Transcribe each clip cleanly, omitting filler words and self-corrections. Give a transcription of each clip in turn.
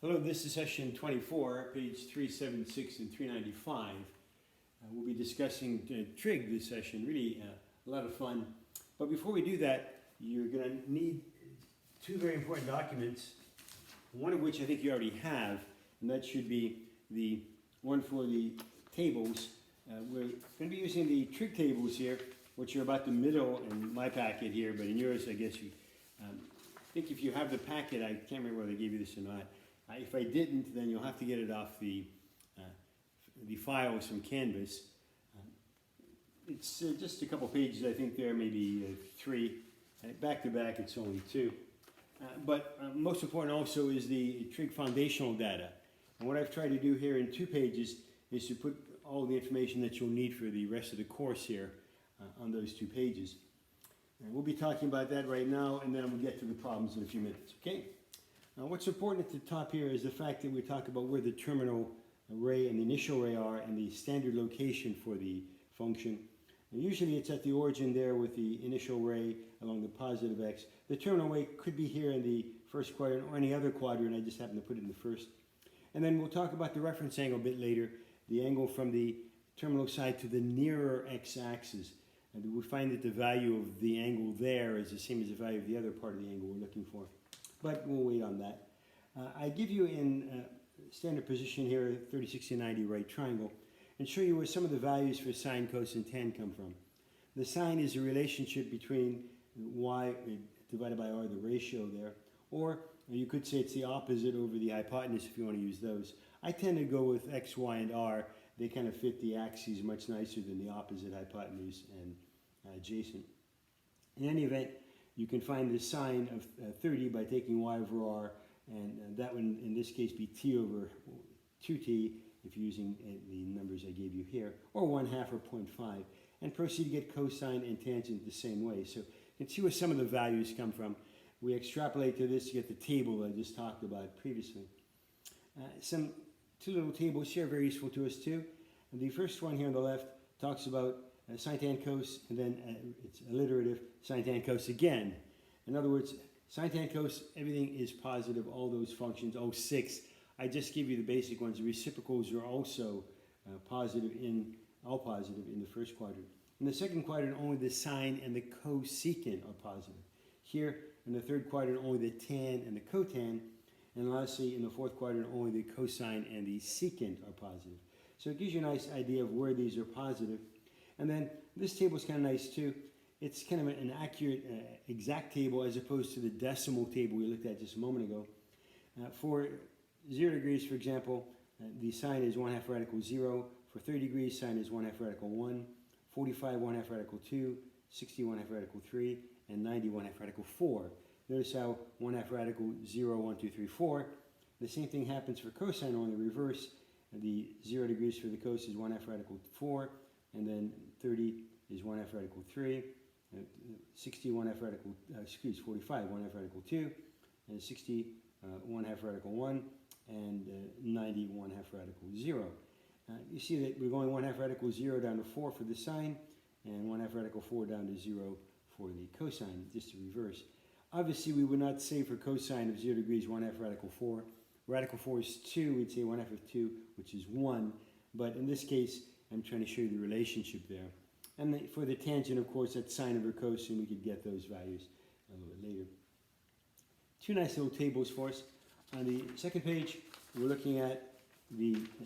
Hello, this is session 24, page 376 and 395. We'll be discussing TRIG this session, really a lot of fun. But before we do that, you're going to need two very important documents, one of which I think you already have, and that should be the one for the tables. We're going to be using the TRIG tables here, which are about the middle in my packet here, but in yours, I guess you, I think if you have the packet, I can't remember whether I gave you this or not. If I didn't, then you'll have to get it off the files from Canvas. It's just a couple pages, I think there, maybe three. Back to back, it's only two. But most important also is the TRIG foundational data. And what I've tried to do here in 2 pages is to put all the information that you'll need for the rest of the course here on those 2 pages. And we'll be talking about that right now, and then we'll get to the problems in a few minutes, okay? Now, what's important at the top here is the fact that we talk about where the terminal array and the initial array are and the standard location for the function. And usually it's at the origin there with the initial array along the positive x. The terminal array could be here in the first quadrant or any other quadrant. I just happen to put it in the first. And then we'll talk about the reference angle a bit later, the angle from the terminal side to the nearer x-axis. And we find that the value of the angle there is the same as the value of the other part of the angle we're looking for. But we'll wait on that. I give you in standard position here, 30, 60, 90 right triangle, and show you where some of the values for sine, cos, and tan come from. The sine is a relationship between y divided by r, the ratio there, or you could say it's the opposite over the hypotenuse if you want to use those. I tend to go with x, y, and r. They kind of fit the axes much nicer than the opposite hypotenuse and adjacent. In any event, you can find the sine of 30 by taking y over r, and that would in this case be t over 2t if you're using the numbers I gave you here, or 1/2 or 0.5, and proceed to get cosine and tangent the same way. So you can see where some of the values come from. We extrapolate to this to get the table I just talked about previously. Some 2 little tables here are very useful to us too. And the first one here on the left talks about sine tan cos, and then it's alliterative, sine tan cos again. In other words, sine tan cos, everything is positive, all those functions, 6. I just give you the basic ones. The reciprocals are also all positive in the first quadrant. In the second quadrant, only the sine and the cosecant are positive. Here, in the third quadrant, only the tan and the cotan. And lastly, in the fourth quadrant, only the cosine and the secant are positive. So it gives you a nice idea of where these are positive. And then this table is kind of nice too. It's kind of an accurate, exact table as opposed to the decimal table we looked at just a moment ago. For 0 degrees, for example, the sine is 1/2 radical 0. For 30 degrees, sine is 1/2 radical 1. 45, 1/2 radical 2. 60, 1/2 radical 3. And 90, 1/2 radical 4. Notice how 1/2 radical 0, 1, 2, 3, 4. The same thing happens for cosine, only reverse. The 0 degrees for the cos is 1/2 radical 4. And then 30 is 1/2 radical 3. 60, 1/2 radical, 45, 1/2 radical 2. And 60, 1/2 radical 1. And 90, 1/2 radical 0. You see that we're going 1/2 radical 0 down to 4 for the sine, and 1/2 radical 4 down to 0 for the cosine, just to reverse. Obviously, we would not say for cosine of 0 degrees 1/2 radical 4. Radical 4 is 2, we'd say 1/2 of 2, which is 1. But in this case, I'm trying to show you the relationship there. And for the tangent, of course, that's sine over cos, and we could get those values a little bit later. 2 nice little tables for us. On the second page, we're looking at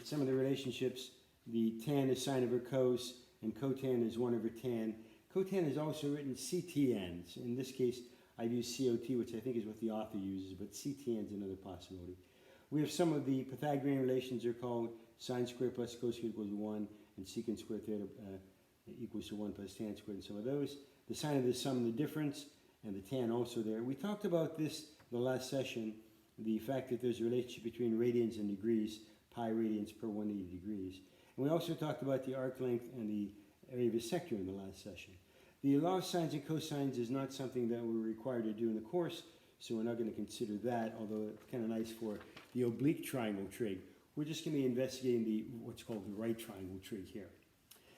some of the relationships. The tan is sine over cos, and cotan is 1 over tan. Cotan is also written CTN. So in this case, I've used COT, which I think is what the author uses, but CTN is another possibility. We have some of the Pythagorean relations are called sine squared plus cos squared equals 1, and secant squared theta equals to 1 plus tan squared, and some of those. The sine of the sum and the difference, and the tan also there. We talked about this the last session, the fact that there's a relationship between radians and degrees, pi radians per 180 degrees. And we also talked about the arc length and the area of a sector in the last session. The law of sines and cosines is not something that we're required to do in the course, so we're not going to consider that, although it's kind of nice for the oblique triangle trig. We're just going to be investigating what's called the right triangle trig here.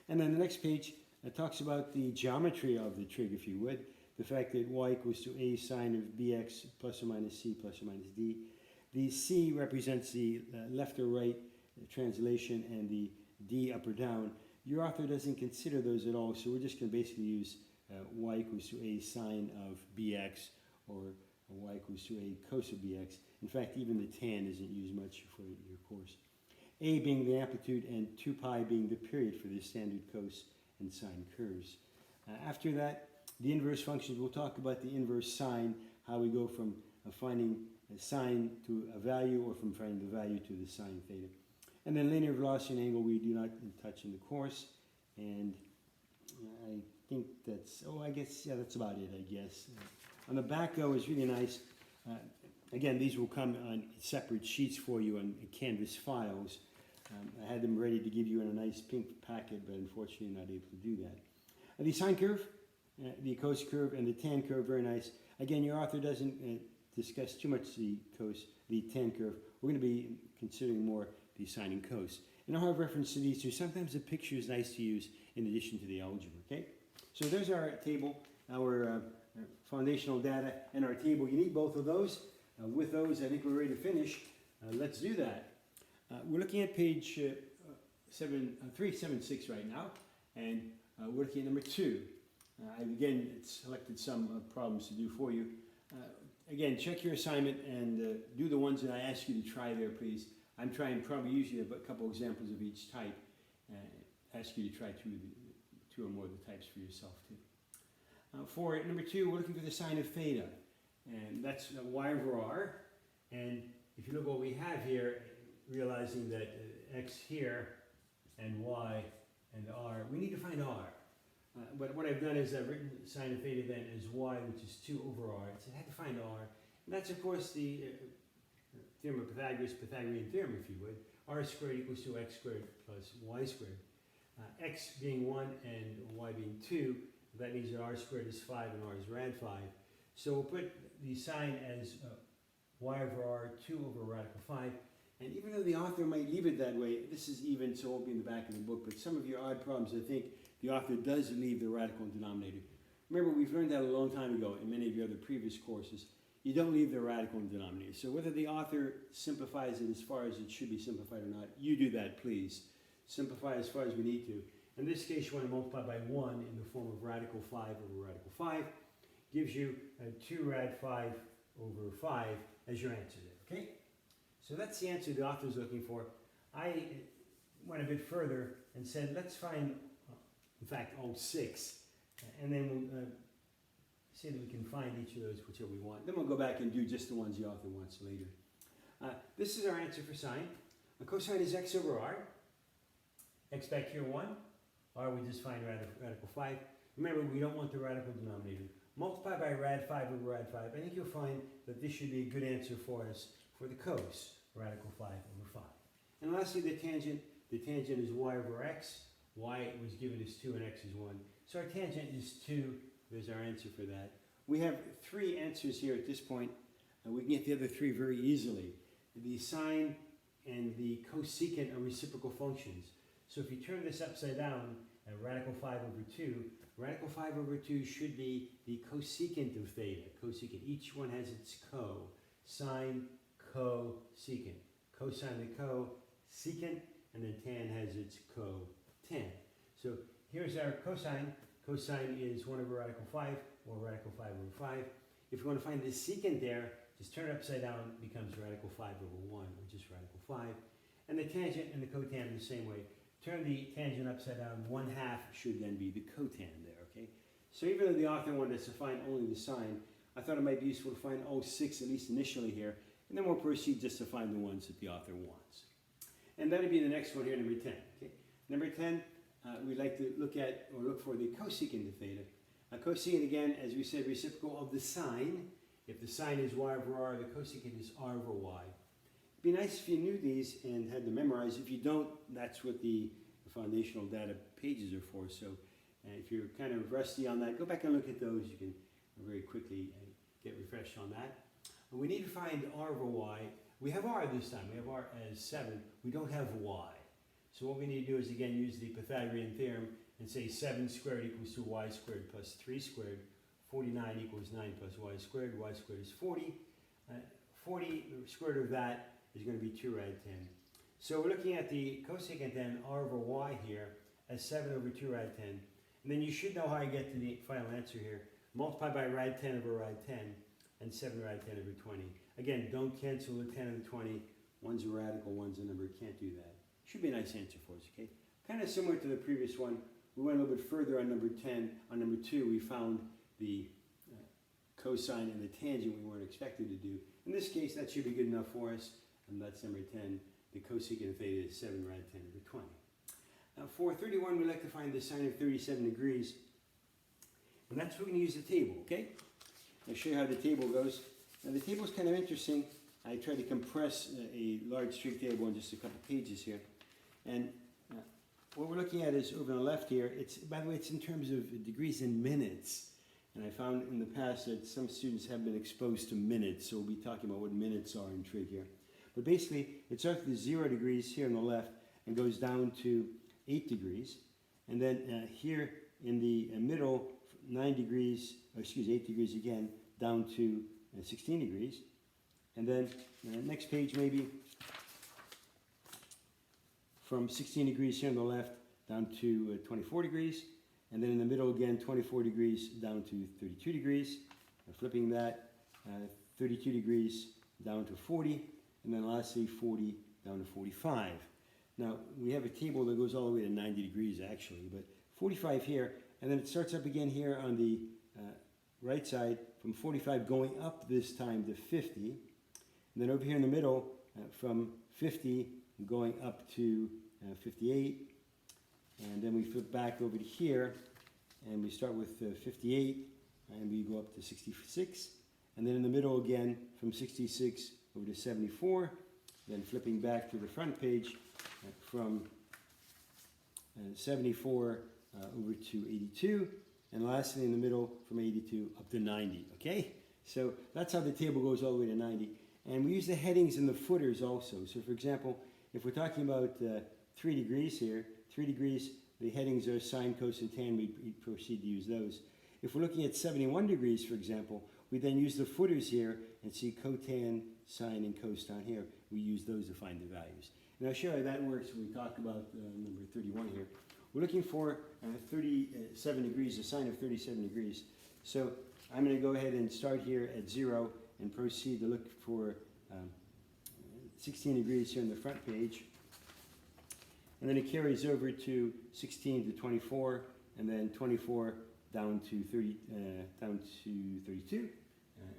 And then the next page talks about the geometry of the trig, if you would. The fact that y equals to a sine of bx plus or minus c plus or minus d. The C represents the left or right translation, and the D up or down. Your author doesn't consider those at all, so we're just going to basically use y equals to a sine of bx, or y equals to a cos of bx. In fact, even the tan isn't used much for your course. A being the amplitude, and 2 pi being the period for the standard cos and sine curves. After that, the inverse functions. We'll talk about the inverse sine, how we go from finding a sine to a value, or from finding the value to the sine theta. And then linear velocity and angle we do not touch in the course. And I think that's, I guess, yeah, that's about it, I guess. On the back, though, is really nice. Again, these will come on separate sheets for you on Canvas files. I had them ready to give you in a nice pink packet, but unfortunately not able to do that. The sine curve, the cos curve, and the tan curve, very nice. Again, your author doesn't discuss too much the tan curve. We're going to be considering more the sine and cos. And I'll have reference to these two. Sometimes the picture is nice to use in addition to the algebra, okay? So there's our table, our foundational data, and our table. You need both of those. With those, I think we're ready to finish. Let's do that. We're looking at page 376 right now, and we're looking at number 2. I've again selected some problems to do for you. Again, check your assignment and do the ones that I ask you to try there, please. I'm trying probably usually a couple examples of each type. Ask you to try two or more of the types for yourself too. For number 2, we're looking for the sine of theta, and that's y over r. And if you look what we have here, realizing that x here and y and r, we need to find r. But what I've done is I've written sine of theta then as y, which is 2 over r. So I had to find r. And that's, of course, the theorem of Pythagoras, Pythagorean theorem, if you would. R squared equals to x squared plus y squared. X being 1 and y being 2, that means that r squared is 5 and r is rad 5. So we'll put the sine as y over r, 2 over radical 5. And even though the author might leave it that way, this is even, so it won't be in the back of the book, but some of your odd problems, I think the author does leave the radical denominator. Remember, we've learned that a long time ago in many of your other previous courses. You don't leave the radical in the denominator. So whether the author simplifies it as far as it should be simplified or not, you do that, please. Simplify as far as we need to. In this case, you want to multiply by 1 in the form of radical 5 over radical 5. Gives you 2 rad 5 over 5 as your answer there, okay? So that's the answer the author's looking for. I went a bit further and said, let's find, in fact, all 6. And then we'll see that we can find each of those, whichever we want. Then we'll go back and do just the ones the author wants later. This is our answer for sine. Cosine is x over r. X back here 1. R we just find radical 5. Remember, we don't want the radical denominator. Multiply by rad 5 over rad 5. I think you'll find that this should be a good answer for us for the cos, radical 5 over 5. And lastly, the tangent. The tangent is y over x. Y was given as 2 and x is 1. So our tangent is 2. There's our answer for that. We have 3 answers here at this point. We can get the other 3 very easily. The sine and the cosecant are reciprocal functions. So if you turn this upside down, radical 5 over 2, radical 5 over 2 should be the cosecant of theta. Cosecant. Each one has its co. Sine, cosecant. Cosine the cosecant, and then tan has its co-tan. So here's our cosine. Cosine is 1 over radical 5, or radical 5 over 5. If you want to find the secant there, just turn it upside down, it becomes radical 5 over 1, or just radical 5. And the tangent and the cotan the same way. Turn the tangent upside down, 1/2 should then be the cotan there, okay? So even though the author wanted us to find only the sine, I thought it might be useful to find all 6, at least initially here, and then we'll proceed just to find the ones that the author wants. And that'll be the next one here, number 10, okay? Number 10, we'd like to look at, or look for the cosecant of theta. Cosecant, again, as we said, reciprocal of the sine. If the sine is y over r, the cosecant is r over y. It'd be nice if you knew these and had them memorized. If you don't, that's what the foundational data pages are for. So if you're kind of rusty on that, go back and look at those. You can very quickly get refreshed on that. We need to find r over y. We have r this time. We have r as 7. We don't have y. So what we need to do is, again, use the Pythagorean theorem and say 7 squared equals to y squared plus 3 squared. 49 equals 9 plus y squared. Y squared is 40. 40, the square root of that is going to be 2 rad 10. So we're looking at the cosecant then r over y here as 7 over 2 rad 10. And then you should know how I get to the final answer here. Multiply by rad 10 over rad 10 and 7 rad 10 over 20. Again, don't cancel the 10 and the 20. One's a radical, one's a number. Can't do that. Should be a nice answer for us, okay? Kind of similar to the previous one. We went a little bit further on number 10. On number 2, we found the cosine and the tangent we weren't expected to do. In this case, that should be good enough for us. And that's number 10. The cosecant of theta is 7 rad 10 over 20. Now for 31, we like to find the sine of 37 degrees. And that's what we're going to use the table, okay? I'll show you how the table goes. Now the table is kind of interesting. I tried to compress a large trig table in just a couple pages here. And what we're looking at is over on the left here. It's, by the way, it's in terms of degrees in minutes. And I found in the past that some students have been exposed to minutes, so we'll be talking about what minutes are in trig here. But basically, it starts with 0 degrees here on the left and goes down to 8 degrees. And then here in the middle, 9 degrees, or excuse me, 8 degrees again, down to 16 degrees. And then next page maybe, from 16 degrees here on the left down to 24 degrees. And then in the middle again, 24 degrees down to 32 degrees. Flipping that, 32 degrees down to 40. And then lastly, 40 down to 45. Now, we have a table that goes all the way to 90 degrees actually, but 45 here, and then it starts up again here on the right side from 45 going up this time to 50. And then over here in the middle, from 50 going up to 58. And then we flip back over to here, and we start with 58, and we go up to 66. And then in the middle again, from 66 over to 74, then flipping back to the front page from 74 over to 82, and lastly in the middle from 82 up to 90, okay? So that's how the table goes all the way to 90. And we use the headings and the footers also. So for example, if we're talking about 3 degrees here, 3 degrees, the headings are sine, cos, and tan. We proceed to use those. If we're looking at 71 degrees, for example, we then use the footers here and see cotan, sine, and cos down here. We use those to find the values. And I'll show you how that works when we talk about number 31 here. We're looking for 37 degrees, the sine of 37 degrees. So I'm going to go ahead and start here at 0 and proceed to look for 16 degrees here on the front page. And then it carries over to 16 to 24, and then 24 down to 30, down to 32.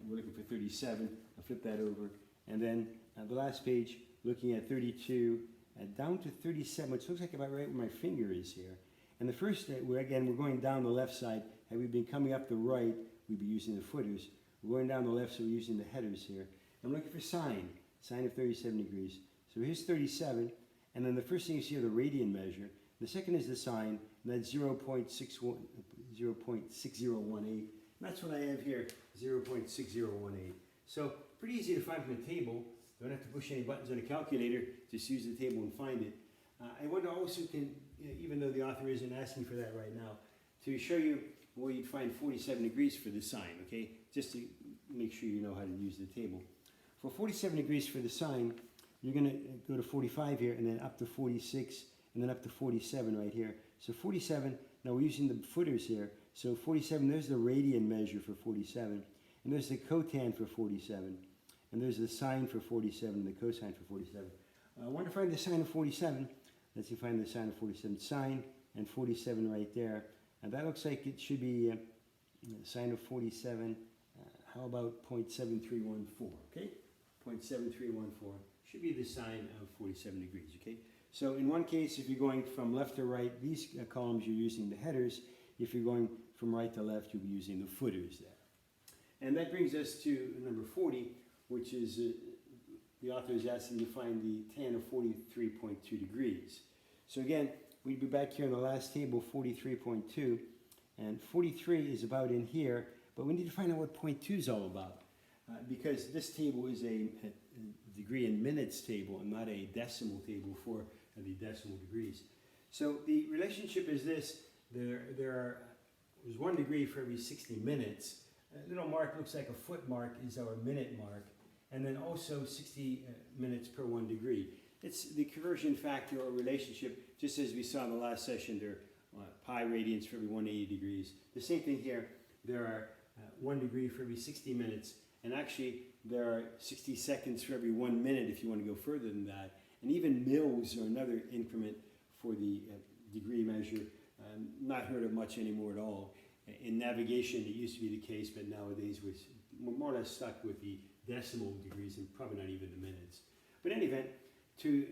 We're looking for 37. I'll flip that over. And then the last page, looking at 32, down to 37, which looks like about right where my finger is here. And the first, we're going down the left side. Had we been coming up the right, we'd be using the footers. We're going down the left, so we're using the headers here. I'm looking for sine of 37 degrees. So here's 37, and then the first thing you see are the radian measure. The second is the sine, and that's 0.6018. And that's what I have here, 0.6018. So pretty easy to find from the table. Don't have to push any buttons on a calculator, just use the table and find it. I want to also, even though the author isn't asking for that right now, to show you where you'd find 47 degrees for the sine, okay? Just to make sure you know how to use the table. For 47 degrees for the sine, you're going to go to 45 here, and then up to 46, and then up to 47 right here. So 47, now we're using the footers here. So 47, there's the radian measure for 47, and there's the cotan for 47, and there's the sine for 47, and the cosine for 47. I want to find the sine of 47. Let's see, find the sine of 47. Sine and 47 right there. And that looks like it should be sine of 47. How about 0.7314, okay? 0.7314 should be the sine of 47 degrees, okay? So in one case, if you're going from left to right, these columns you're using the headers. If you're going from right to left, you'll be using the footers there. And that brings us to number 40, which is the author is asking to find the tan of 43.2 degrees. So again, we'd be back here in the last table, 43.2, and 43 is about in here, but we need to find out what 0.2 is all about, because this table is a degree in minutes table and not a decimal table for the decimal degrees. So the relationship is this: there's 1 degree for every 60 minutes. A little mark looks like a foot mark is our minute mark, and then also 60 minutes per 1 degree. It's the conversion factor or relationship, just as we saw in the last session, there are pi radians for every 180 degrees. The same thing here, there are 1 degree for every 60 minutes, and actually there are 60 seconds for every 1 minute if you want to go further than that. And even mils are another increment for the degree measure, not heard of much anymore at all. In navigation, it used to be the case, but nowadays we're more or less stuck with the decimal degrees and probably not even the minutes. But in any event, to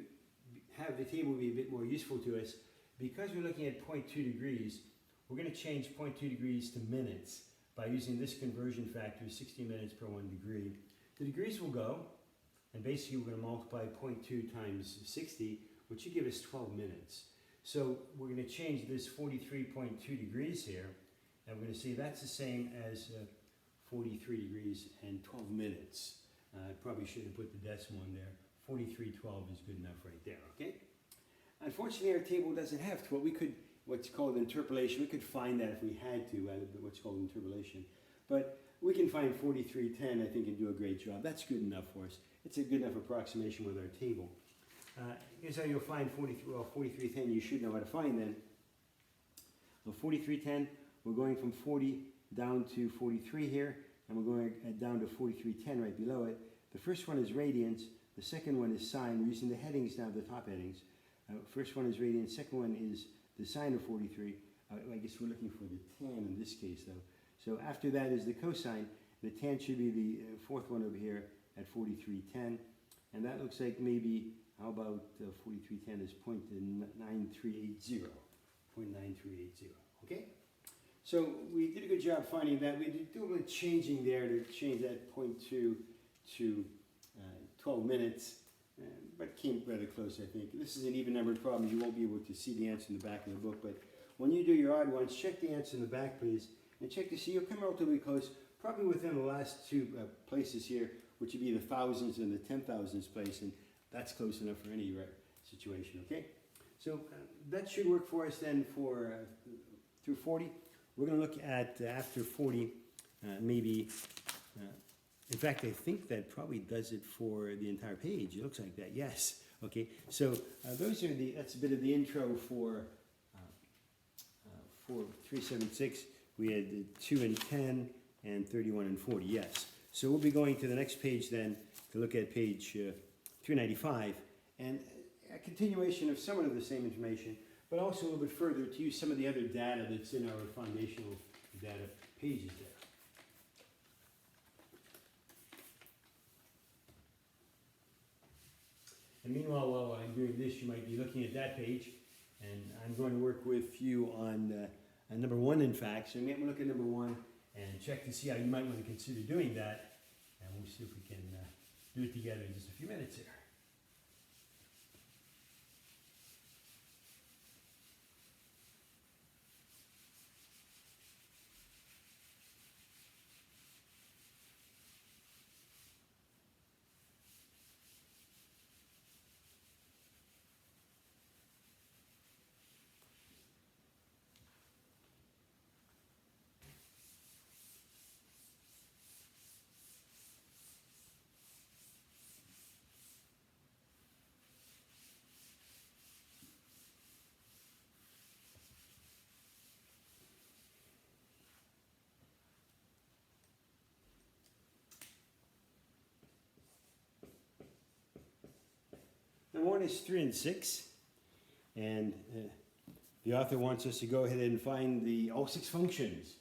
have the table be a bit more useful to us, because we're looking at 0.2 degrees, we're going to change 0.2 degrees to minutes by using this conversion factor, 60 minutes per 1 degree. The degrees will go, and basically we're going to multiply 0.2 times 60, which should give us 12 minutes. So we're going to change this 43.2 degrees here, and we're going to say that's the same as 43 degrees and 12 minutes. I probably should have put the decimal in there. 4312 is good enough right there, okay? Unfortunately, our table doesn't have 12. We could, what's called interpolation, we could find that if we had to, what's called interpolation. But we can find 4310, I think, and do a great job. That's good enough for us. It's a good enough approximation with our table. Here's how you'll find 4310, you should know how to find then. Well, 4310, we're going from 40 down to 43 here, and we're going down to 4310 right below it. The first one is radians, the second one is sine. We're using the headings now, the top headings. First one is radians, second one is the sine of 43. I guess we're looking for the tan in this case though. So after that is the cosine. The tan should be the fourth one over here at 4310. And that looks like maybe, how about 4310 is 0.9380. 0.9380, okay? So we did a good job finding that. We did do a little changing there to change that 0.2 to 12 minutes, but came rather close, I think. This is an even numbered problem. You won't be able to see the answer in the back of the book, but when you do your odd ones, check the answer in the back, please, and check to see you'll come relatively close, probably within the last two places here, which would be the thousands and the 10,000s place, and that's close enough for any situation, okay? So that should work for us then for through 40. We're going to look at after 40, maybe. In fact, I think that probably does it for the entire page. It looks like that. Yes. Okay. So those are that's a bit of the intro for 376. We had 2 and 10 and 31 and 40. Yes. So we'll be going to the next page then to look at page 395 and a continuation of somewhat of the same information, but also a little bit further to use some of the other data that's in our foundational data pages there. And meanwhile, while I'm doing this, you might be looking at that page, and I'm going to work with you on number 1, in fact. So I'm going to look at number 1 and check to see how you might want to consider doing that, and we'll see if we can do it together in just a few minutes here. Number 1 is 3 and 6, and the author wants us to go ahead and find all 6 functions,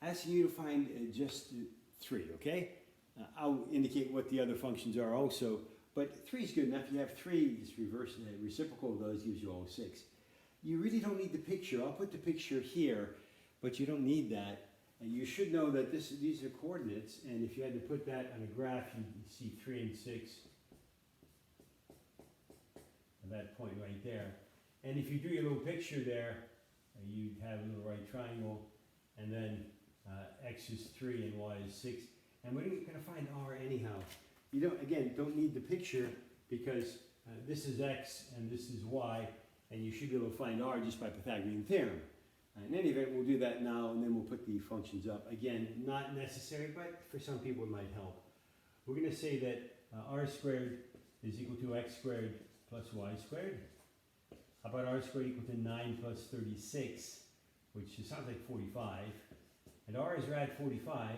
asking you to find just 3, okay? I'll indicate what the other functions are also, but 3 is good enough. You have 3, it's reciprocal of those gives you all 6. You really don't need the picture. I'll put the picture here, but you don't need that. And you should know that these are coordinates, and if you had to put that on a graph, you'd see 3 and 6. That point right there. And if you do your little picture there, you'd have a little right triangle, and then x is 3 and y is 6. And we're going to find r anyhow. You don't need the picture because this is x and this is y, and you should be able to find r just by Pythagorean theorem. In any event, we'll do that now, and then we'll put the functions up. Again, not necessary, but for some people it might help. We're going to say that r squared is equal to x squared plus y squared. How about r squared equal to 9 plus 36, which sounds like 45. And r is rad 45,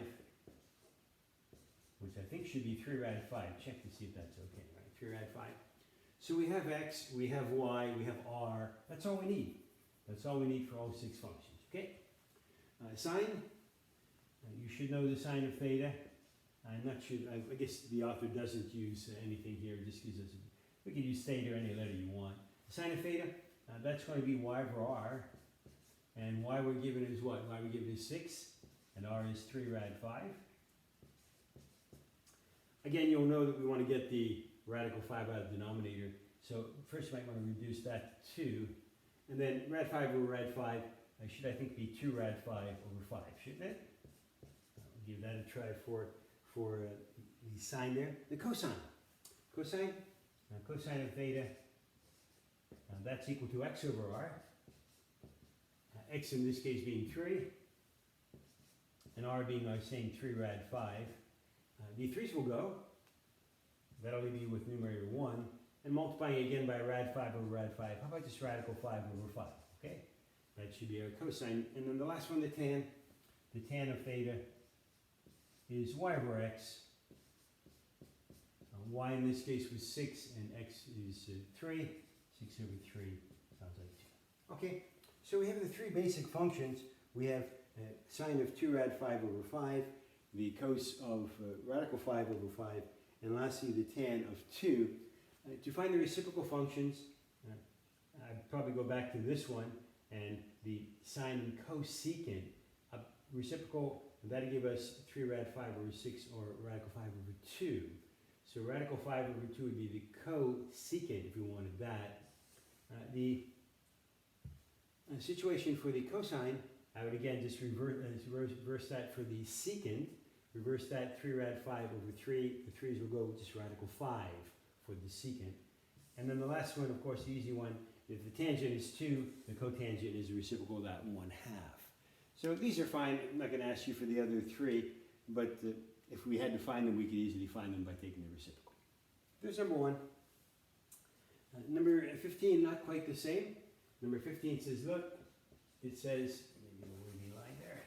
which I think should be 3 rad 5. Check to see if that's okay, right? 3 rad 5. So we have x, we have y, we have r. That's all we need. That's all we need for all 6 functions, okay? Sine, you should know the sine of theta. I'm not sure, I guess the author doesn't use anything here, just gives us, we can use theta or any letter you want. Sine of theta, that's going to be y over r. And y we're given is what? Y we're given is 6, and r is 3 rad 5. Again, you'll know that we want to get the radical 5 out of the denominator. So first you might want to reduce that to 2. And then rad 5 over rad 5 should, I think, be 2 rad 5 over 5, shouldn't it? I'll give that a try for the sine there. The cosine. Cosine of theta, that's equal to x over r. X in this case being 3, and r being, I was saying, 3 rad 5. The 3's will go. That'll leave you with numerator 1. And multiplying again by rad 5 over rad 5. How about just radical 5 over 5? Okay? That should be our cosine. And then the last one, the tan. The tan of theta is y over x. Y in this case was 6, and x is 3. 6 over 3 sounds like 2. Okay? So we have the 3 basic functions. We have sine of 2 rad 5 over 5, the cos of radical 5 over 5, and lastly the tan of 2. To find the reciprocal functions, I'd probably go back to this one, and the sine and cosecant. Reciprocal, that'll give us 3 rad 5 over 6, or radical 5 over 2. So radical 5 over 2 would be the cosecant if we wanted that. The situation for the cosine, I would again just reverse that for the secant. Reverse that 3 rad 5 over 3. The 3's will go with just radical 5 for the secant. And then the last one, of course, the easy one, if the tangent is 2, the cotangent is the reciprocal of that 1/2. So these are fine. I'm not going to ask you for the other 3, but if we had to find them, we could easily find them by taking the reciprocal. There's number 1. Number 15, not quite the same. Number 15 says, look, it says, maybe a wavy line there.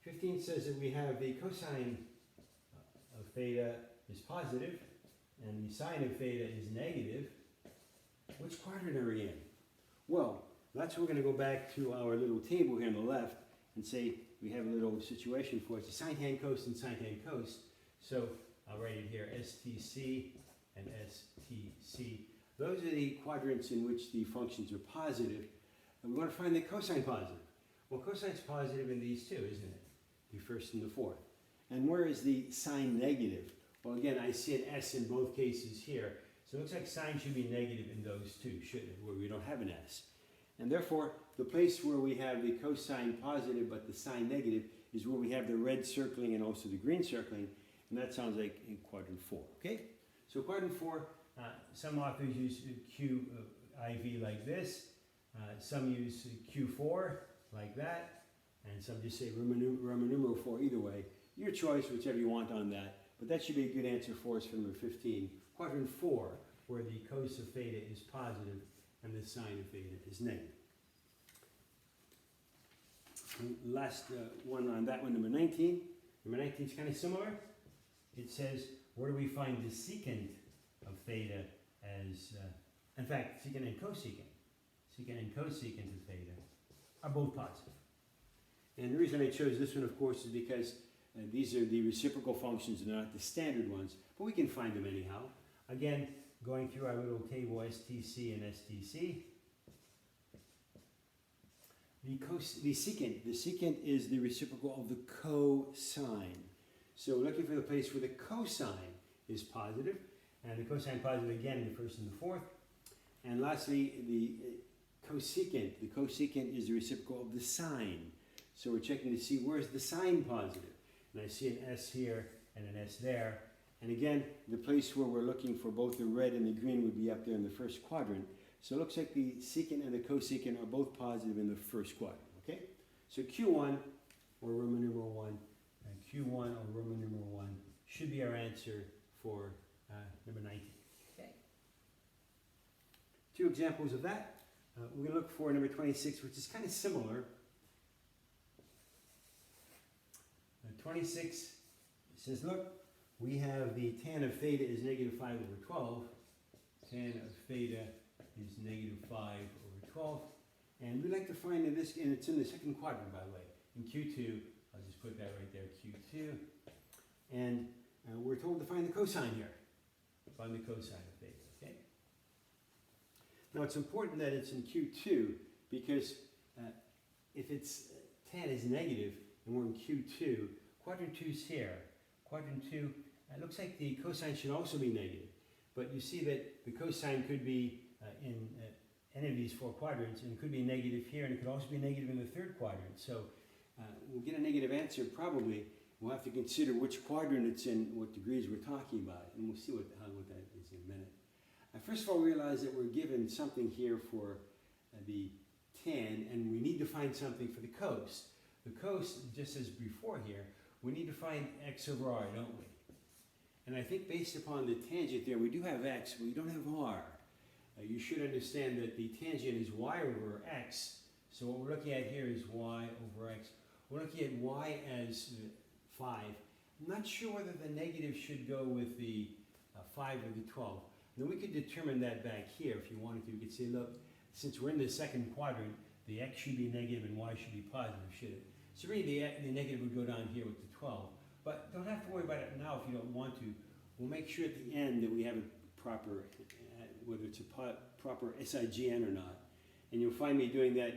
15 says that we have the cosine of theta is positive, and the sine of theta is negative. Which quadrant are we in? Well, that's where we're going to go back to our little table here on the left and say we have a little situation for it. It's a sine tan cos and sine tan cos. So I'll write it here, STC and STC. Those are the quadrants in which the functions are positive. And we want to find the cosine positive. Well, cosine's positive in these two, isn't it? The first and the fourth. And where is the sine negative? Well, again, I see an S in both cases here. So it looks like sine should be negative in those two, shouldn't it? Where we don't have an S. And therefore, the place where we have the cosine positive but the sine negative is where we have the red circling and also the green circling. And that sounds like in quadrant 4. Okay? So quadrant 4, some authors use QIV like this. Some use Q4 like that. And some just say Roman numeral 4 either way. Your choice, whichever you want on that. But that should be a good answer for us for number 15. Quadrant 4, where the cos of theta is positive and the sine of theta is negative. And last one on that one, number 19. Number 19 is kind of similar. It says, where do we find the secant of theta as, in fact, secant and cosecant. Secant and cosecant of theta are both positive. And the reason I chose this one, of course, is because these are the reciprocal functions and not the standard ones, but we can find them anyhow. Again, going through our little table STC and STC. The secant is the reciprocal of the cosine. So we're looking for the place where the cosine is positive, and the cosine positive again in the first and the fourth. And lastly, the cosecant. The cosecant is the reciprocal of the sine. So we're checking to see where's the sine positive. And I see an S here and an S there. And again, the place where we're looking for both the red and the green would be up there in the first quadrant. So it looks like the secant and the cosecant are both positive in the first quadrant, okay? So Q1, or Roman numeral 1, and Q1 or Roman numeral 1 should be our answer for number 19. Okay. Two examples of that. We're going to look for number 26, which is kind of similar. 26 says, look, we have the tan of theta is negative 5 over 12. Tan of theta is negative 5 over 12. And we like to find in this, and it's in the second quadrant, by the way, in Q2. I'll just put that right there, Q2. And we're told to find the cosine here. Find the cosine of theta, okay? Now it's important that it's in Q2 because if it's tan is negative and we're in Q2, quadrant 2 is here. Quadrant 2, it looks like the cosine should also be negative. But you see that the cosine could be in any of these 4 quadrants, and it could be negative here, and it could also be negative in the 3rd quadrant. So we'll get a negative answer probably. We'll have to consider which quadrant it's in, what degrees we're talking about, and we'll see what that is in a minute. First of all, realize that we're given something here for the tan, and we need to find something for the cos. The cos, just as before here, we need to find x over r, don't we? And I think based upon the tangent there, we do have x, but we don't have r. You should understand that the tangent is y over x, so what we're looking at here is y over x. We're looking at y as 5. I'm not sure whether the negative should go with the 5 or the 12. And then we could determine that back here if you wanted to. We could say, look, since we're in the second quadrant, the x should be negative and y should be positive, should it? So really the negative would go down here with the 12. But don't have to worry about it now if you don't want to. We'll make sure at the end that we have a proper, whether it's a proper SIGN or not. And you'll find me doing that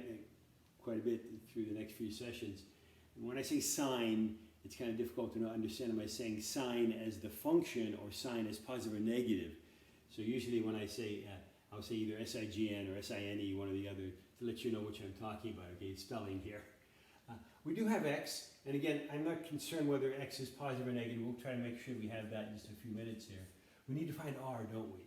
quite a bit through the next few sessions. And when I say sine, it's kind of difficult to understand. Am I saying sine as the function or sine as positive or negative? So usually when I say, I'll say either SIGN or SINE, one or the other, to let you know which I'm talking about, okay, it's spelling here. We do have x, and again, I'm not concerned whether x is positive or negative. We'll try to make sure we have that in just a few minutes here. We need to find r, don't we?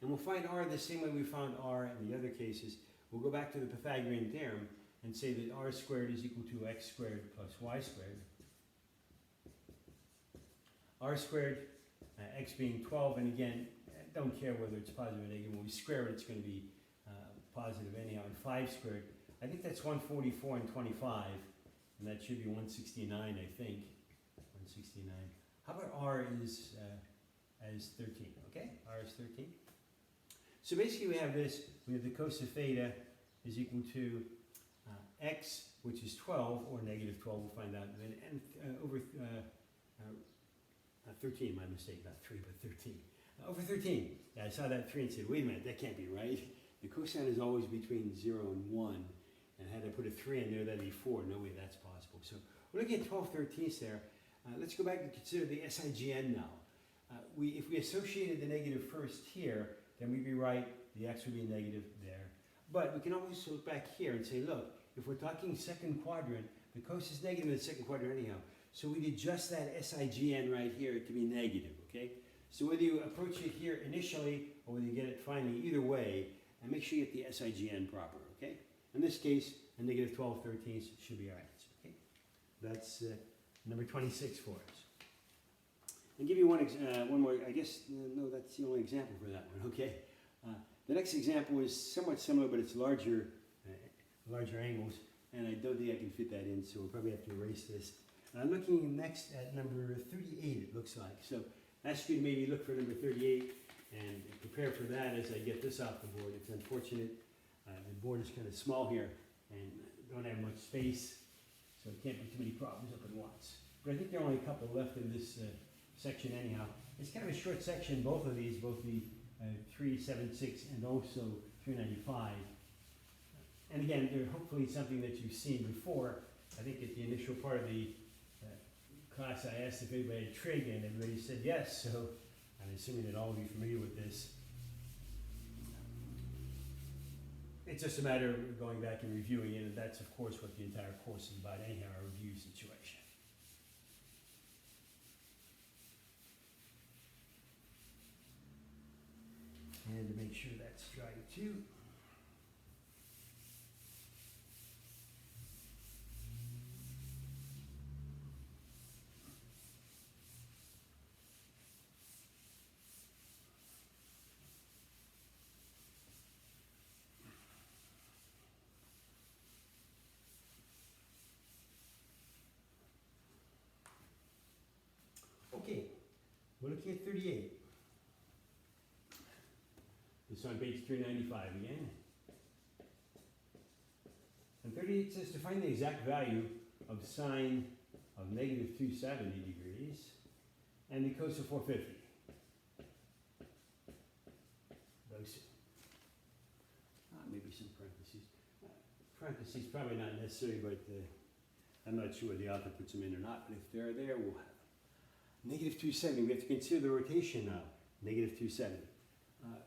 And we'll find r the same way we found r in the other cases. We'll go back to the Pythagorean theorem and say that r squared is equal to x squared plus y squared. R squared, x being 12, and again, don't care whether it's positive or negative. When we square it, it's going to be positive anyhow. And 5 squared, I think that's 144 and 25, and that should be 169, I think. 169. How about r is as 13, okay? R is 13. So basically we have this, we have the cos of theta is equal to x, which is 12, or negative 12, we'll find out, and over 13, my mistake, not 3, but 13. Over 13, yeah, I saw that 3 and said, wait a minute, that can't be right. The cosine is always between 0 and 1, and had I put a 3 in there, that'd be 4. No way that's possible. So we're looking at 12/13 there. Let's go back and consider the SIGN now. If we associated the negative first here, then we'd be right, the x would be negative there. But we can always look back here and say, look, if we're talking second quadrant, the cos is negative in the second quadrant anyhow. So we'd adjust that SIGN right here to be negative, okay? So whether you approach it here initially or whether you get it finally, either way, and make sure you get the SIGN proper, okay? In this case, a negative 12/13 should be our answer, okay? That's number 26 for us. I'll give you one more, I guess, no, that's the only example for that one, okay? The next example is somewhat similar, but it's larger angles, and I don't think I can fit that in, so we'll probably have to erase this. And I'm looking next at number 38, it looks like. So ask you to maybe look for number 38 and prepare for that as I get this off the board. It's unfortunate, the board is kind of small here and don't have much space, so it can't be too many problems up at once. But I think there are only a couple left in this section anyhow. It's kind of a short section, both of these, both the 376 and also 395. And again, they're hopefully something that you've seen before. I think at the initial part of the class I asked if anybody had TRIG, and everybody said yes, so I'm assuming that all of you are familiar with this. It's just a matter of going back and reviewing it, and that's of course what the entire course is about anyhow, a review situation. And to make sure that's dry too. We're looking at 38. It's on page 395 again. And 38 says to find the exact value of sine of negative 270 degrees and the cos of 450. Those two. Maybe some parentheses. Parentheses probably not necessary, but I'm not sure whether the author puts them in or not, but if they're there, we'll have them. Negative 270, we have to consider the rotation now. Negative 270.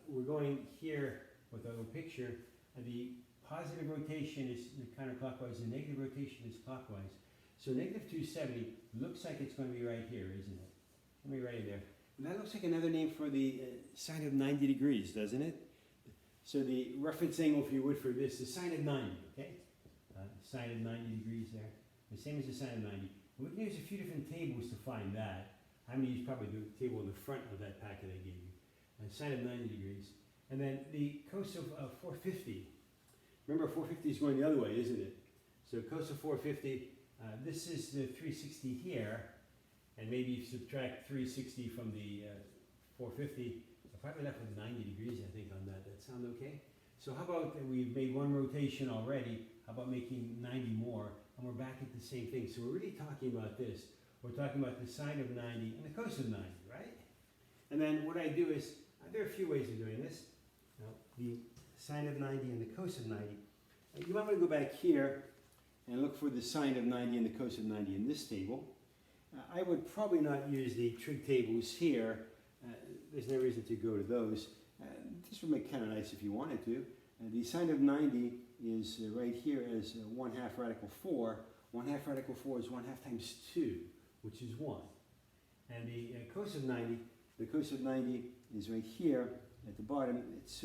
We're going here with our little picture. The positive rotation is counterclockwise, the negative rotation is clockwise. So negative 270 looks like it's going to be right here, isn't it? Let me write it there. And that looks like another name for the sine of 90 degrees, doesn't it? So the reference angle, if you would, for this is sine of 90, okay? Sine of 90 degrees there. The same as the sine of 90. We can use a few different tables to find that. I'm going to use probably the table in the front of that packet I gave you. Sine of 90 degrees. And then the cos of 450. Remember, 450 is going the other way, isn't it? So cos of 450, this is the 360 here. And maybe you subtract 360 from the 450. I'm probably left with 90 degrees, I think, on that. That sound okay? So how about we've made one rotation already. How about making 90 more? And we're back at the same thing. So we're really talking about this. We're talking about the sine of 90 and the cos of 90, right? And then what I do is, there are a few ways of doing this. Now, the sine of 90 and the cos of 90. You might want to go back here and look for the sine of 90 and the cos of 90 in this table. I would probably not use the trig tables here. There's no reason to go to those. This would make kind of nice if you wanted to. The sine of 90 is right here as 1/2 radical 4. 1/2 radical 4 is 1/2 times 2, which is 1. And the cos of 90, the cos of 90 is right here at the bottom. It's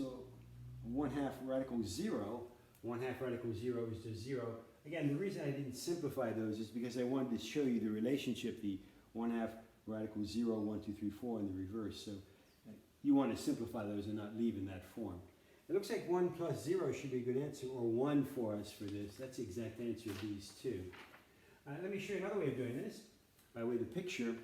1/2 radical 0. 1/2 radical 0 is just 0. Again, the reason I didn't simplify those is because I wanted to show you the relationship, the 1/2 radical 0, 1, 2, 3, 4 in the reverse. So you want to simplify those and not leave in that form. It looks like 1 plus 0 should be a good answer, or 1 for us for this. That's the exact answer of these two. Let me show you another way of doing this, by way of the picture.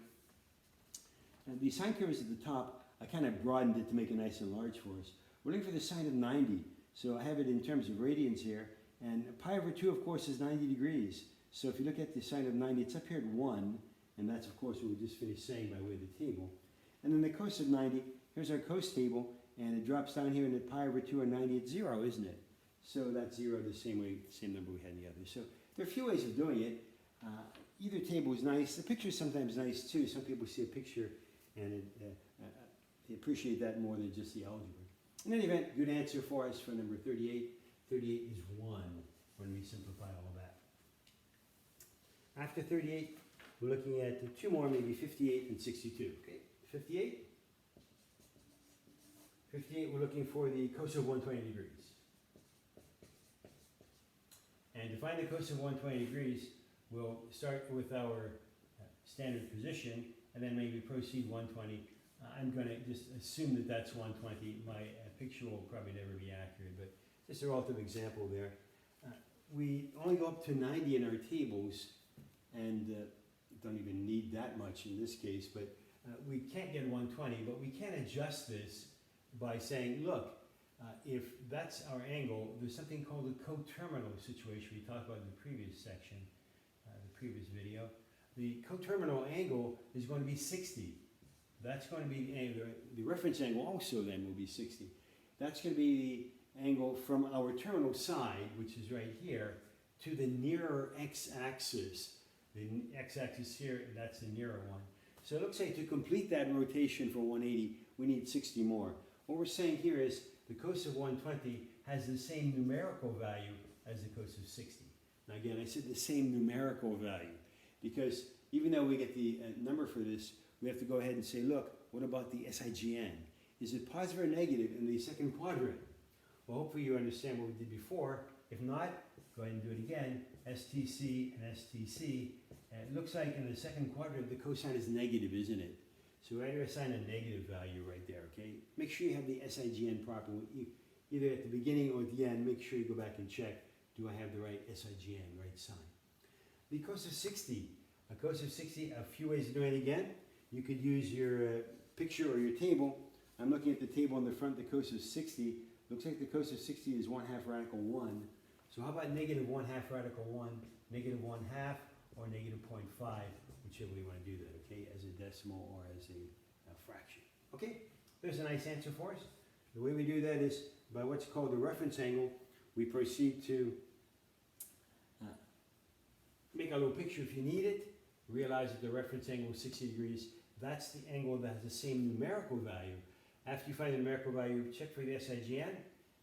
The sine curve is at the top. I kind of broadened it to make it nice and large for us. We're looking for the sine of 90. So I have it in terms of radians here. And pi over 2, of course, is 90 degrees. So if you look at the sine of 90, it's up here at 1. And that's, of course, what we just finished saying by way of the table. And then the cos of 90, here's our cos table. And it drops down here, and at pi over 2 and 90, it's 0, isn't it? So that's 0 the same way, the same number we had in the other. So there are a few ways of doing it. Either table is nice. The picture is sometimes nice, too. Some people see a picture, and they appreciate that more than just the algebra. In any event, good answer for us for number 38. 38 is 1 when we simplify all that. After 38, we're looking at two more, maybe 58 and 62. Okay, 58. 58, we're looking for the cos of 120 degrees. And to find the cos of 120 degrees, we'll start with our standard position, and then maybe proceed 120. I'm going to just assume that that's 120. My picture will probably never be accurate, but just a relative example there. We only go up to 90 in our tables, and don't even need that much in this case, but we can't get 120, but we can adjust this by saying, look, if that's our angle, there's something called a coterminal situation we talked about in the previous section, the previous video. The coterminal angle is going to be 60. That's going to be the reference angle also then will be 60. That's going to be the angle from our terminal side, which is right here, to the nearer x-axis. The x-axis here, that's the nearer one. So it looks like to complete that rotation for 180, we need 60 more. What we're saying here is the cos of 120 has the same numerical value as the cos of 60. Now again, I said the same numerical value because even though we get the number for this, we have to go ahead and say, look, what about the SIGN? Is it positive or negative in the second quadrant? Well, hopefully you understand what we did before. If not, go ahead and do it again. STC and STC. And it looks like in the second quadrant, the cosine is negative, isn't it? So I assign a negative value right there, okay? Make sure you have the SIGN proper. Either at the beginning or at the end, make sure you go back and check, do I have the right SIGN, right sign? The cos of 60. A cos of 60, a few ways of doing it again. you could use your picture or your table. I'm looking at the table in the front, the cosine of 60. Looks like the cosine of 60 is 1/2 radical 1. So how about negative 1/2 radical 1, negative 1/2, or negative 0.5, whichever we want to do that, okay, as a decimal or as a fraction. Okay, there's a nice answer for us. The way we do that is by what's called the reference angle. We proceed to make a little picture if you need it. Realize that the reference angle is 60 degrees. That's the angle that has the same numerical value. After you find the numerical value, check for the SIGN,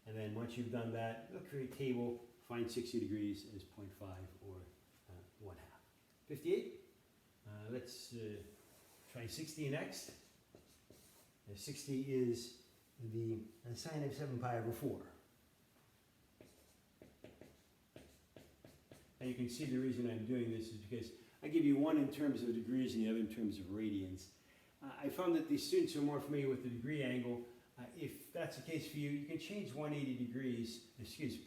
and then once you've done that, look for your table, find 60 degrees as 0.5 or 1/2. 58. Let's try 60 next. 60 is the sine of 7 pi over 4. And you can see the reason I'm doing this is because I give you one in terms of degrees and the other in terms of radians. I found that the students are more familiar with the degree angle. If that's the case for you, you can change 180 degrees,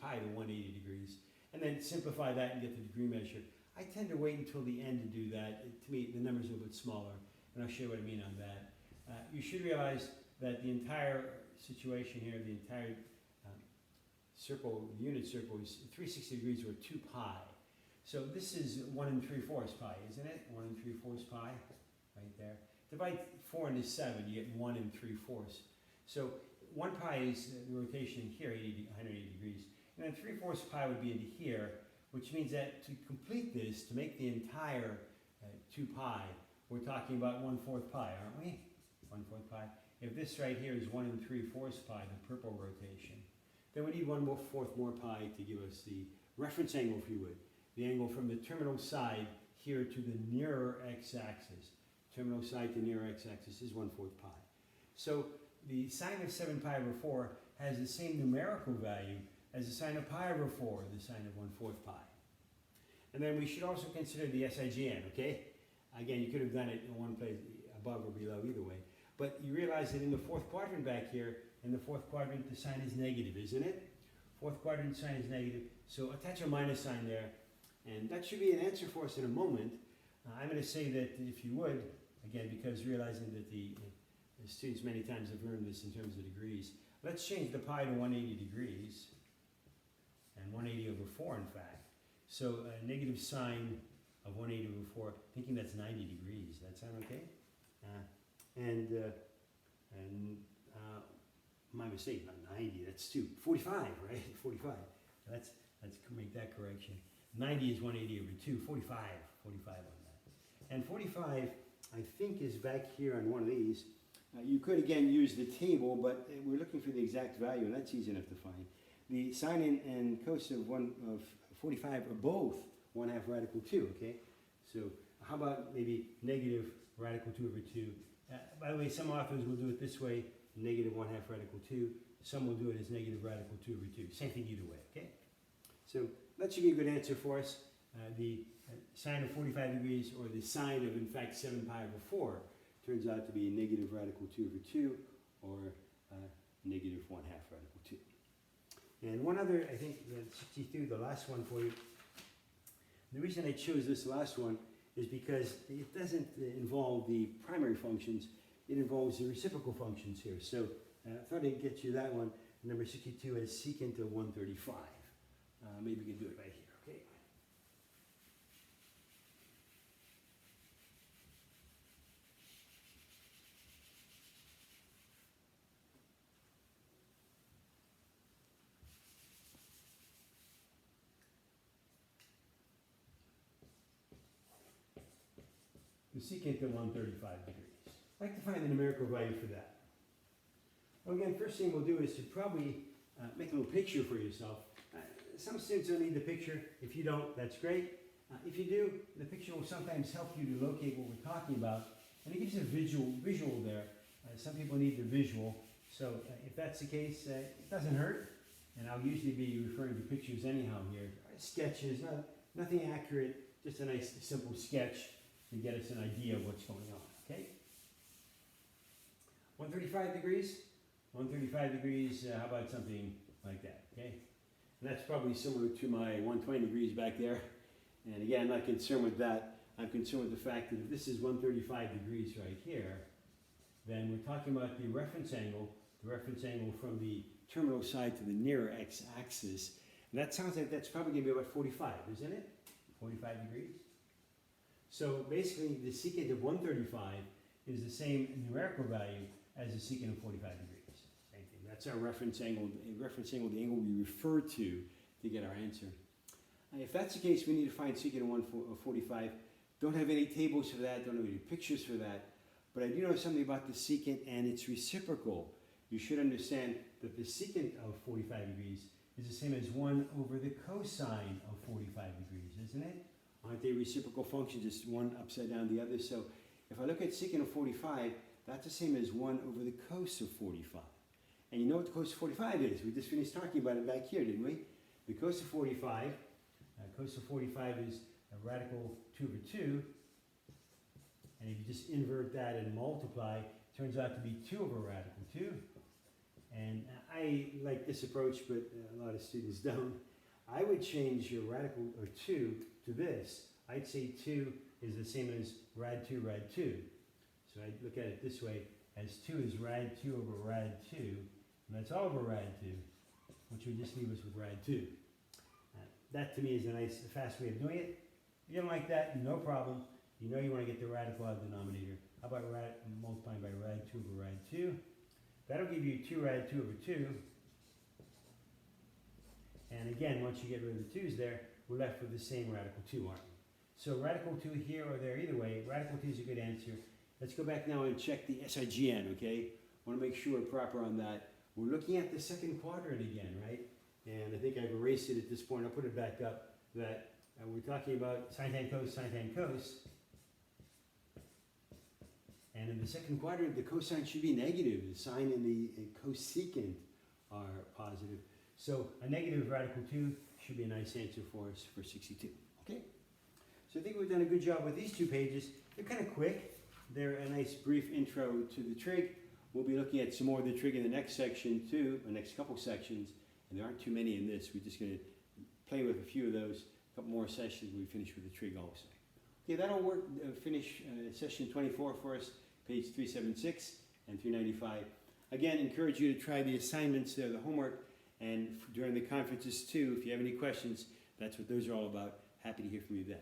pi to 180 degrees, and then simplify that and get the degree measure. I tend to wait until the end to do that. To me, the number's a little bit smaller, and I'll show you what I mean on that. You should realize that the entire situation here, the entire circle, unit circle, is 360 degrees or 2 pi. So this is 1 3/4 pi, isn't it? 1 3/4 pi, right there. Divide 4 into 7, you get 1 3/4. So 1 pi is the rotation here, 180 degrees. And then 3/4 pi would be into here, which means that to complete this, to make the entire 2 pi, we're talking about 1/4 pi, aren't we? 1/4 pi. If this right here is 1 3/4 pi, the purple rotation, then we need 1/4 more pi to give us the reference angle, if you would. The angle from the terminal side here to the nearer x-axis. Terminal side to nearer x-axis is 1/4 pi. So the sine of 7 pi over 4 has the same numerical value as the sine of pi over 4, the sine of 1/4 pi. And then we should also consider the SIGN, okay? Again, you could have done it in one place, above or below, either way. But you realize that in the fourth quadrant back here, in the fourth quadrant, the sign is negative, isn't it? Fourth quadrant sign is negative, so attach a minus sign there. And that should be an answer for us in a moment. I'm going to say that if you would, again, because realizing that the students many times have learned this in terms of degrees, let's change the pi to 180 degrees, and 180 over 4, in fact. So a negative sine of 180 over 4, thinking that's 90 degrees. That sound okay? My mistake, not 90, that's 45, right? 45. Let's make that correction. 90 is 180 over 2, 45 on that. And 45, I think, is back here on one of these. You could, again, use the table, but we're looking for the exact value, and that's easy enough to find. The sine and cosine of 45 are both 1/2 radical 2, okay? So how about maybe negative radical 2 over 2? By the way, some authors will do it this way, negative 1/2 radical 2. Some will do it as negative radical 2 over 2. Same thing either way, okay? So that should be a good answer for us. The sine of 45 degrees, or the sine of, in fact, 7 pi over 4, turns out to be negative radical 2 over 2, or negative 1/2 radical 2. And one other, I think, 62, the last one for you. The reason I chose this last one is because it doesn't involve the primary functions, it involves the reciprocal functions here. So I thought I'd get you that one. Number 62 is secant of 135. Maybe we can do it right here, okay? The secant of 135 degrees. I'd like to find the numerical value for that. Well, again, first thing we'll do is to probably make a little picture for yourself. Some students will need the picture. If you don't, that's great. If you do, the picture will sometimes help you to locate what we're talking about. And it gives you a visual there. Some people need the visual. So if that's the case, it doesn't hurt. And I'll usually be referring to pictures anyhow here. Sketches, nothing accurate, just a nice simple sketch to get us an idea of what's going on, okay? 135 degrees. 135 degrees, how about something like that, okay? And that's probably similar to my 120 degrees back there. And again, I'm not concerned with that. I'm concerned with the fact that if this is 135 degrees right here, then we're talking about the reference angle from the terminal side to the nearer x-axis. And that sounds like that's probably going to be about 45, isn't it? 45 degrees. So basically, the secant of 135 is the same numerical value as the secant of 45 degrees. Same thing. That's our reference angle, the angle we refer to get our answer. If that's the case, we need to find secant of 45. Don't have any tables for that, don't have any pictures for that, but I do know something about the secant and its reciprocal. You should understand that the secant of 45 degrees is the same as 1 over the cosine of 45 degrees, isn't it? Aren't they reciprocal functions, just one upside down the other? So if I look at secant of 45, that's the same as 1 over the cos of 45. And you know what the cos of 45 is? We just finished talking about it back here, didn't we? The cos of 45 is a radical 2 over 2. And if you just invert that and multiply, it turns out to be 2 over radical 2. And I like this approach, but a lot of students don't. I would change your radical, or 2, to this. I'd say 2 is the same as rad 2, rad 2. So I'd look at it this way, as 2 is rad 2 over rad 2, and that's all over rad 2, which would just leave us with rad 2. That to me is a nice, fast way of doing it. If you don't like that, no problem. You know you want to get the radical out of the denominator. How about multiplying by rad 2 over rad 2? That'll give you 2 rad 2 over 2. And again, once you get rid of the 2's there, we're left with the same radical 2, aren't we? So radical 2 here or there, either way, radical 2 is a good answer. Let's go back now and check the SIGN, okay? I want to make sure we're proper on that. We're looking at the second quadrant again, right? And I think I've erased it at this point. I'll put it back up. That we're talking about sine tan cos, sine tan cos. And in the second quadrant, the cosine should be negative. The sine and the cosecant are positive. So a negative radical 2 should be a nice answer for us for 62. Okay? So I think we've done a good job with these 2 pages. They're kind of quick. They're a nice brief intro to the trig. We'll be looking at some more of the trig in the next section too, the next couple sections. And there aren't too many in this. We're just going to play with a few of those. A couple more sessions, we finish with the trig also. Okay, that'll work. Finish session 24 for us, page 376 and 395. Again, encourage you to try the assignments there, the homework, and during the conferences too. If you have any questions, that's what those are all about. Happy to hear from you then.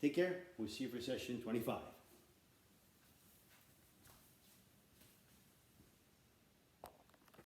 Take care. We'll see you for session 25.